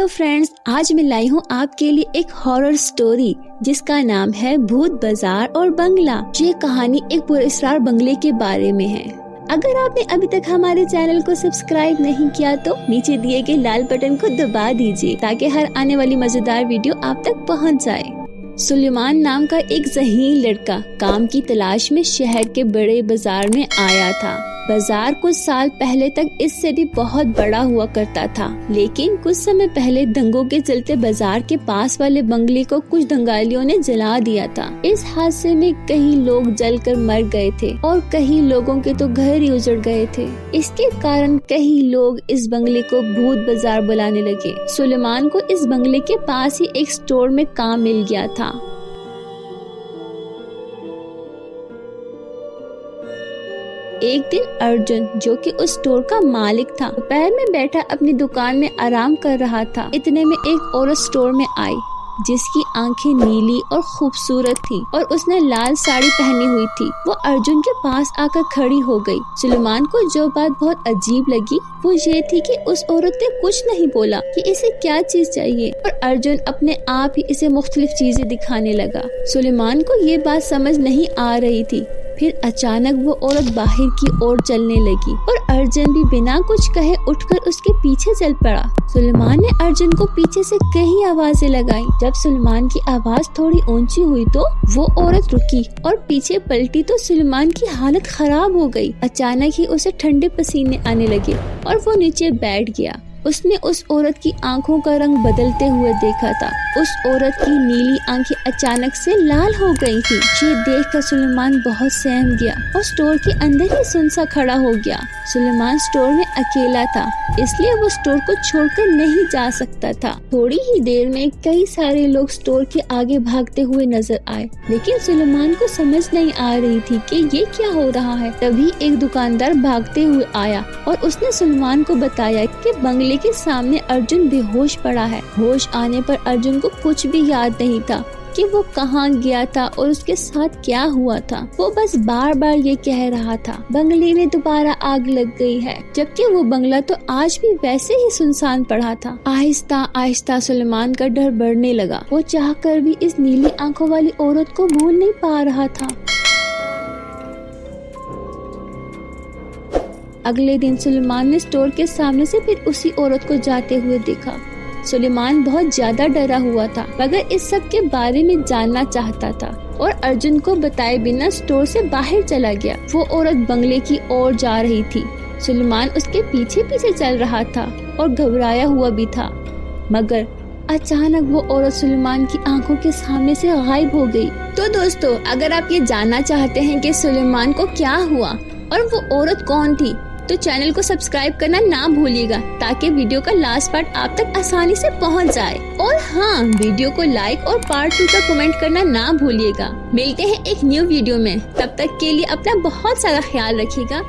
Friends, आज मैं लाई हूँ आपके लिए एक हॉरर स्टोरी जिसका नाम है भूत बाजार और बंगला। ये कहानी एक पुरस्कार बंगले के बारे में है। अगर आपने अभी तक हमारे चैनल को सब्सक्राइब नहीं किया तो नीचे दिए गए लाल बटन को दबा दीजिए ताकि हर आने वाली मजेदार वीडियो आप तक पहुंच जाए। सुलेमान नाम का एक ज़हीन लड़का काम की तलाश में शहर के बड़े बाजार में आया था। बाजार कुछ साल पहले तक इससे भी बहुत बड़ा हुआ करता था, लेकिन कुछ समय पहले दंगों के चलते बाजार के पास वाले बंगले को कुछ दंगालियों ने जला दिया था। इस हादसे में कई लोग जलकर मर गए थे और कई लोगों के तो घर ही उजड़ गए थे। इसके कारण कई लोग इस बंगले को भूत बाजार बुलाने लगे। सुलेमान को इस बंगले के पास ही एक स्टोर में काम मिल गया था। एक दिन अर्जुन, जो कि उस स्टोर का मालिक था, दोपहर में बैठा अपनी दुकान में आराम कर रहा था। इतने में एक औरत स्टोर में आई जिसकी आंखें नीली और खूबसूरत थी और उसने लाल साड़ी पहनी हुई थी। वो अर्जुन के पास आकर खड़ी हो गई। सुलेमान को जो बात बहुत अजीब लगी वो ये थी कि उस औरत ने कुछ नहीं बोला कि इसे क्या चीज चाहिए और अर्जुन अपने आप ही इसे मुख्तलिफ चीजें दिखाने लगा। सुलेमान को ये बात समझ नहीं आ रही थी। फिर अचानक वो औरत बाहर की ओर चलने लगी और अर्जुन भी बिना कुछ कहे उठकर उसके पीछे चल पड़ा। सुलेमान ने अर्जुन को पीछे से कई आवाजें लगाई। जब सुलेमान की आवाज थोड़ी ऊंची हुई तो वो औरत रुकी और पीछे पलटी तो सुलेमान की हालत खराब हो गई। अचानक ही उसे ठंडे पसीने आने लगे और वो नीचे बैठ गया। उसने उस औरत की आंखों का रंग बदलते हुए देखा था। उस औरत की नीली आंखें अचानक से लाल हो गई थी। ये देखकर सुलेमान बहुत सहम गया और स्टोर के अंदर ही सुनसा खड़ा हो गया। सुलेमान स्टोर में अकेला था, इसलिए वो स्टोर को छोड़कर नहीं जा सकता था। थोड़ी ही देर में कई सारे लोग स्टोर के आगे भागते हुए नजर आए, लेकिन सुलेमान को समझ नहीं आ रही थी कि ये क्या हो रहा है। तभी एक दुकानदार भागते हुए आया और उसने सुलेमान को बताया कि बंगले के सामने अर्जुन बेहोश पड़ा है। होश आने पर अर्जुन को कुछ भी याद नहीं था कि वो कहाँ गया था और उसके साथ क्या हुआ था। वो बस बार बार ये कह रहा था बंगले में दोबारा आग लग गई है, जबकि वो बंगला तो आज भी वैसे ही सुनसान पड़ा था। आहिस्ता आहिस्ता सुलेमान का डर बढ़ने लगा। वो चाहकर भी इस नीली आंखों वाली औरत को भूल नहीं पा रहा था। अगले दिन सुलेमान ने स्टोर के सामने से फिर उसी औरत को जाते हुए देखा। सुलेमान बहुत ज्यादा डरा हुआ था, मगर इस सब के बारे में जानना चाहता था और अर्जुन को बताए बिना स्टोर से बाहर चला गया। वो औरत बंगले की ओर जा रही थी। सुलेमान उसके पीछे पीछे चल रहा था और घबराया हुआ भी था, मगर अचानक वो औरत सुलेमान की आंखों के सामने से गायब हो गई। तो दोस्तों, अगर आप ये जानना चाहते हैं कि सुलेमान को क्या हुआ और वो औरत कौन थी, तो चैनल को सब्सक्राइब करना ना भूलिएगा ताकि वीडियो का लास्ट पार्ट आप तक आसानी से पहुंच जाए। और हाँ, वीडियो को लाइक और पार्ट 2 का कमेंट करना ना भूलिएगा। मिलते हैं एक न्यू वीडियो में, तब तक के लिए अपना बहुत सारा ख्याल रखिएगा।